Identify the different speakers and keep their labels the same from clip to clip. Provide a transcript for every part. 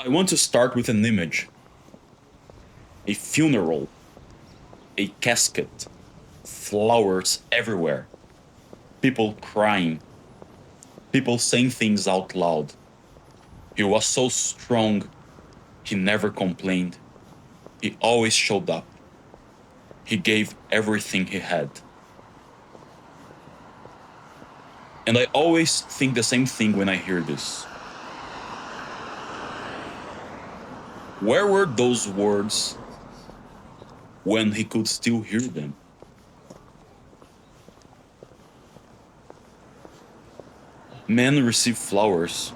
Speaker 1: I want to start with an image, a funeral, a casket, flowers everywhere, people crying, people saying things out loud. He was so strong, he never complained. He always showed up. He gave everything he had. And I always think the same thing when I hear this. Where were those words when he could still hear them? Men receive flowers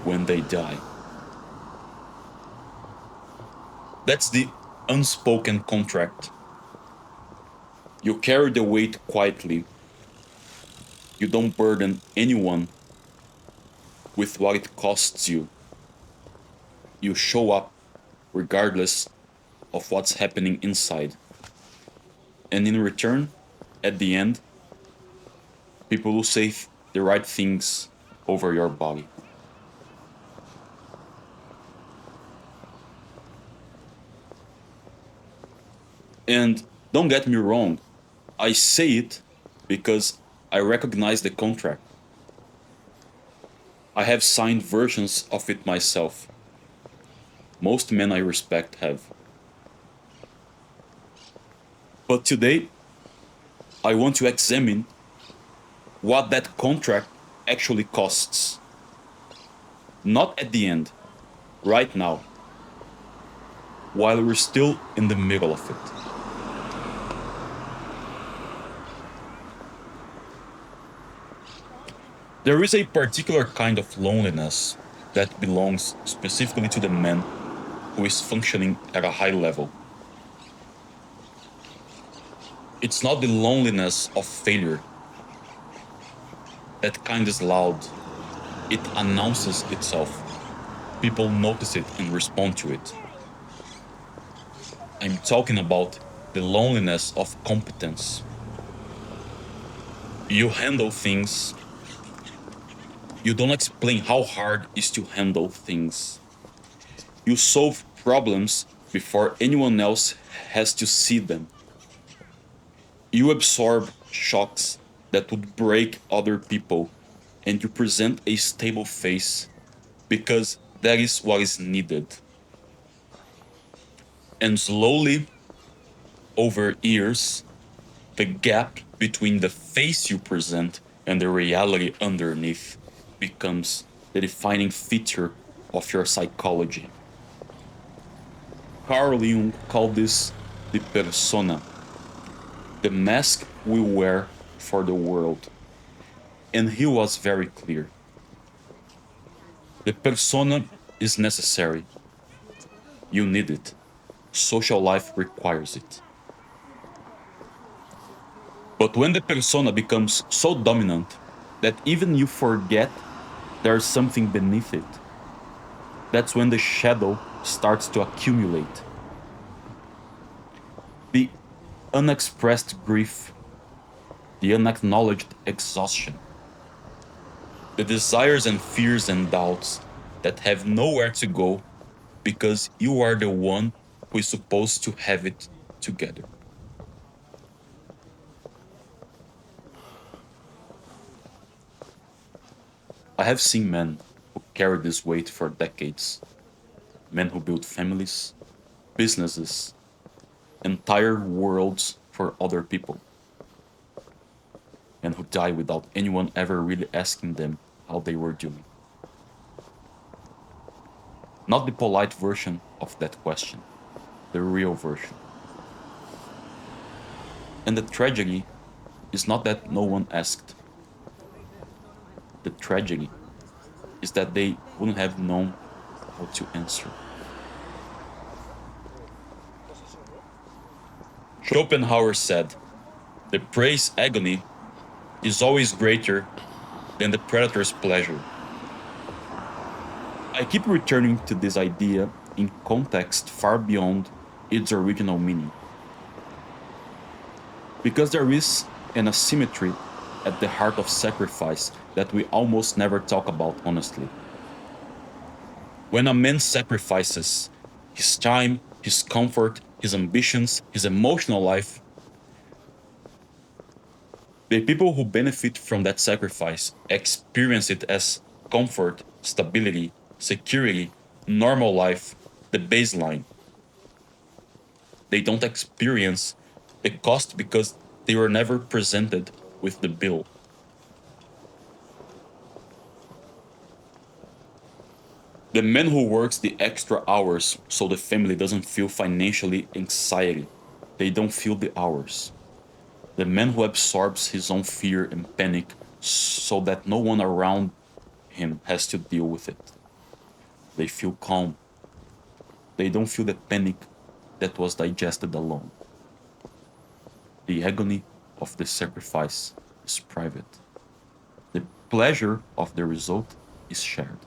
Speaker 1: when they die. That's the unspoken contract. You carry the weight quietly. You don't burden anyone with what it costs you. You show up regardless of what's happening inside. And in return, at the end, people will say the right things over your body. And don't get me wrong, I say it because I recognize the contract. I have signed versions of it myself. Most men I respect have. But today, I want to examine what that contract actually costs. Not at the end, right now, while we're still in the middle of it. There is a particular kind of loneliness that belongs specifically to the man who is functioning at a high level. It's not the loneliness of failure. That kind is loud. It announces itself. People notice it and respond to it. I'm talking about the loneliness of competence. You handle things. You don't explain how hard it is to handle things. You solve problems before anyone else has to see them. You absorb shocks that would break other people, and you present a stable face because that is what is needed. And slowly, over years, the gap between the face you present and the reality underneath becomes the defining feature of your psychology. Carl Jung called this the persona, the mask we wear for the world. And he was very clear. The persona is necessary. You need it. Social life requires it. But when the persona becomes so dominant that even you forget there's something beneath it, that's when the shadow starts to accumulate. The unexpressed grief, the unacknowledged exhaustion, the desires and fears and doubts that have nowhere to go because you are the one who is supposed to have it together. I have seen men who carry this weight for decades, men who build families, businesses, entire worlds for other people, and who die without anyone ever really asking them how they were doing. Not the polite version of that question, the real version. And the tragedy is not that no one asked. The tragedy is that they wouldn't have known how to answer. Schopenhauer said, the prey's agony is always greater than the predator's pleasure. I keep returning to this idea in context far beyond its original meaning. Because there is an asymmetry at the heart of sacrifice that we almost never talk about honestly. When a man sacrifices his time, his comfort, his ambitions, his emotional life, the people who benefit from that sacrifice experience it as comfort, stability, security, normal life, the baseline. They don't experience the cost because they were never presented with the bill. The man who works the extra hours so the family doesn't feel financially anxiety, they don't feel the hours. The man who absorbs his own fear and panic so that no one around him has to deal with it. They feel calm. They don't feel the panic that was digested alone. The agony of the sacrifice is private. The pleasure of the result is shared.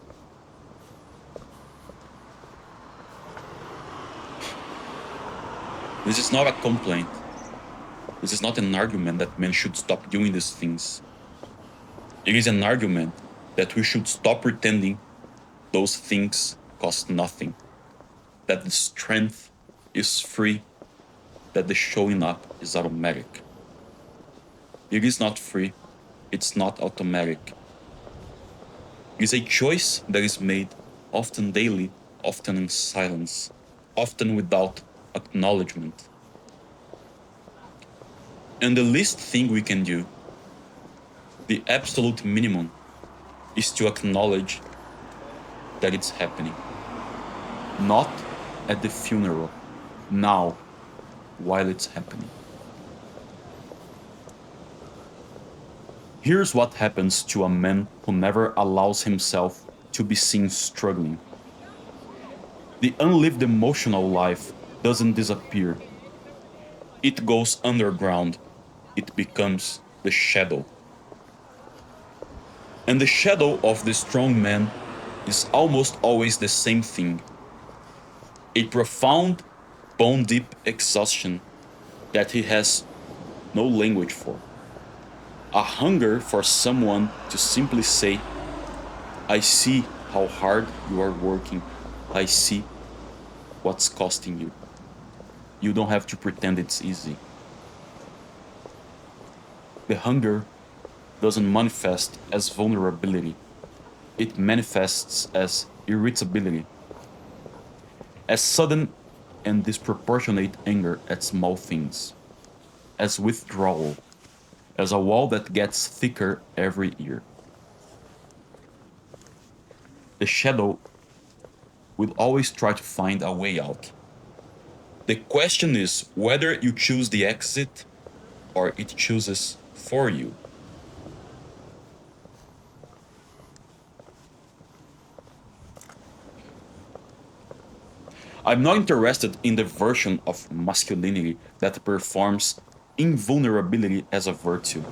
Speaker 1: This is not a complaint. This is not an argument that men should stop doing these things. It is an argument that we should stop pretending those things cost nothing, that the strength is free, that the showing up is automatic. It is not free, it's not automatic. It is a choice that is made often daily, often in silence, often without acknowledgement. And the least thing we can do, the absolute minimum, is to acknowledge that it's happening. Not at the funeral, now, while it's happening. Here's what happens to a man who never allows himself to be seen struggling. The unlived emotional life doesn't disappear. It goes underground. It becomes the shadow. And the shadow of the strong man is almost always the same thing: a profound, bone deep exhaustion that he has no language for. A hunger for someone to simply say, I see how hard you are working. I see what's costing you. You don't have to pretend it's easy. The hunger doesn't manifest as vulnerability. It manifests as irritability, as sudden and disproportionate anger at small things, as withdrawal, as a wall that gets thicker every year. The shadow will always try to find a way out. The question is whether you choose the exit or it chooses for you. I'm not interested in the version of masculinity that performs invulnerability as a virtue.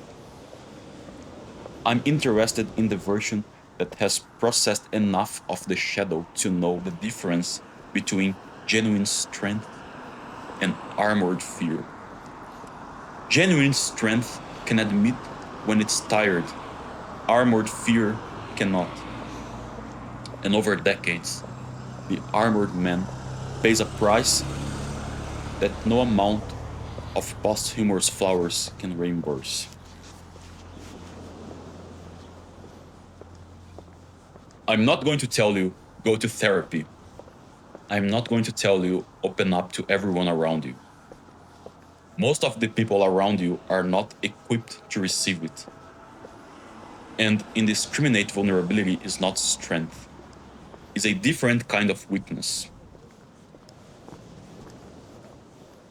Speaker 1: I'm interested in the version that has processed enough of the shadow to know the difference between genuine strength and armored fear. Genuine strength can admit when it's tired. Armored fear cannot. And over decades, the armored man pays a price that no amount of posthumous flowers can reimburse. I'm not going to tell you, go to therapy. I'm not going to tell you, open up to everyone around you. Most of the people around you are not equipped to receive it. And indiscriminate vulnerability is not strength, it's a different kind of weakness.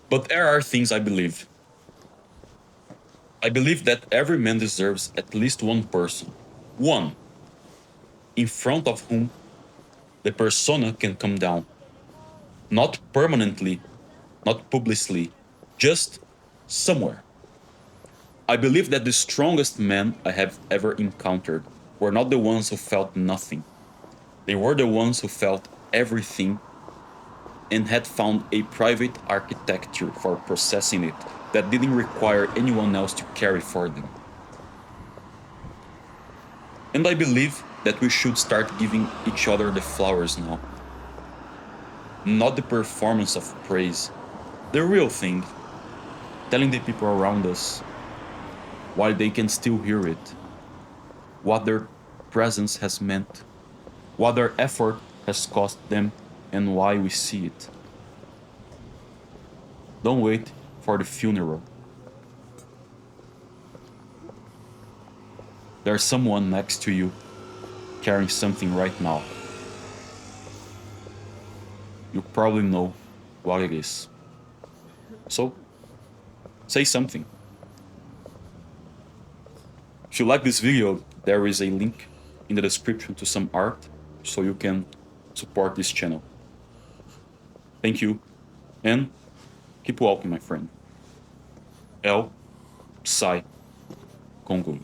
Speaker 1: But there are things I believe. I believe that every man deserves at least one person, one, in front of whom the persona can come down. Not permanently, not publicly, just somewhere. I believe that the strongest men I have ever encountered were not the ones who felt nothing. They were the ones who felt everything and had found a private architecture for processing it that didn't require anyone else to carry for them. And I believe that we should start giving each other the flowers now. Not the performance of praise, the real thing. Telling the people around us why they can still hear it, what their presence has meant, what their effort has cost them, and why we see it. Don't wait for the funeral. There's someone next to you carrying something right now. You probably know what it is. So, say something. If you like this video, there is a link in the description to some art so you can support this channel. Thank you, and keep walking, my friend. El Sai Kongul.